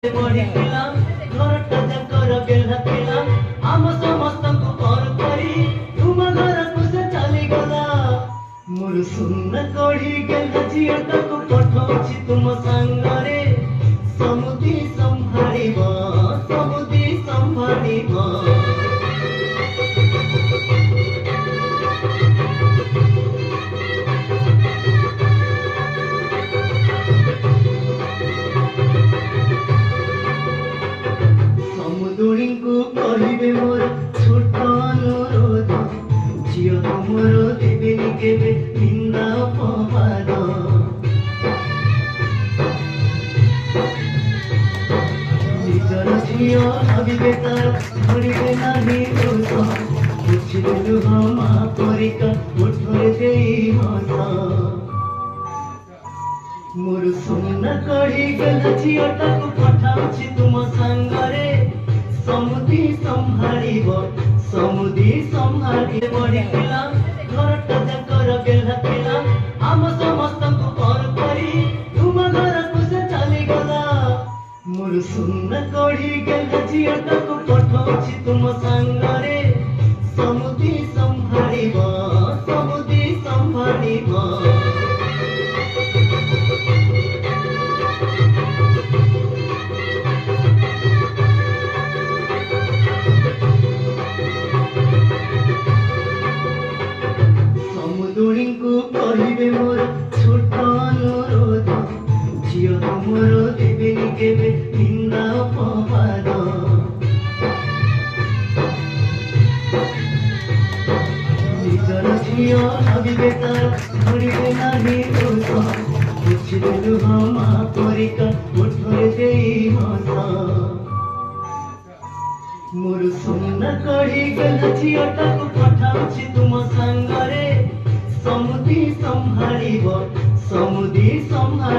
पढ़िलाम घरटा जाकर बेल्हातिलाम आम समस्तଙ୍କୁ कॉल करी तुम घरକୁ से चली गला मोर सुन्न कढ़ी गेला झिଅଟାକୁ पठौछि तुम संगरे समुदी संभाळिब समुदी संभाळिब समुदुणीଙ୍କୁ କହିବେ ମୋର ଛୋଟ ଅନୁରୋଧ ଝିଅ ତୁମର ଦେବେନି କେବେ ନିନ୍ଦା ଅପବାଦ ନିଜର ଝିଅ ଭାବିବେ ତାର ଧରିବେ ନାହିଁ ଦୋଷ ବୁଝିବେ ଲୁହ ମା ପରିକା ଓଠରେ ଦେଇ ହସ मोर सुना कढ़ी गला झिଅଟାକୁ पठाଉଛି तुम संगरे समुदी संभाळिब समुदी संभाळिब पढ़िलाम घरटा जाकर बेल्हातिलाम आम समस्तଙ୍କୁ कॉल करी तुम घरକୁ से चली गला मोर सुना कढ़ी गला झिଅଟାକୁ पठाଉଛି तुम संगरे समुदी संभाळिब समुदी संभाळिब समुदुणीଙ୍କୁ କହିବେ ମୋର ଛୋଟ ଅନୁରୋଧ ଝିଅ ତୁମର ଦେବେନି କେବେ ନିନ୍ଦା ଅପବାଦ ନିଜର ଝିଅ ଭାବିବେ ତାର ଧରିବେ ନାହିଁ ଦୋଷ ବୁଝିବେ ଲୁହ ମା ପରିକା ଓଠରେ ଦେଇ ହସ मोर सुना कढ़ी गला झिଅଟାକୁ पठाଉଛି तुम संगरे समुदी संभाळिब समुदी संभाळिब।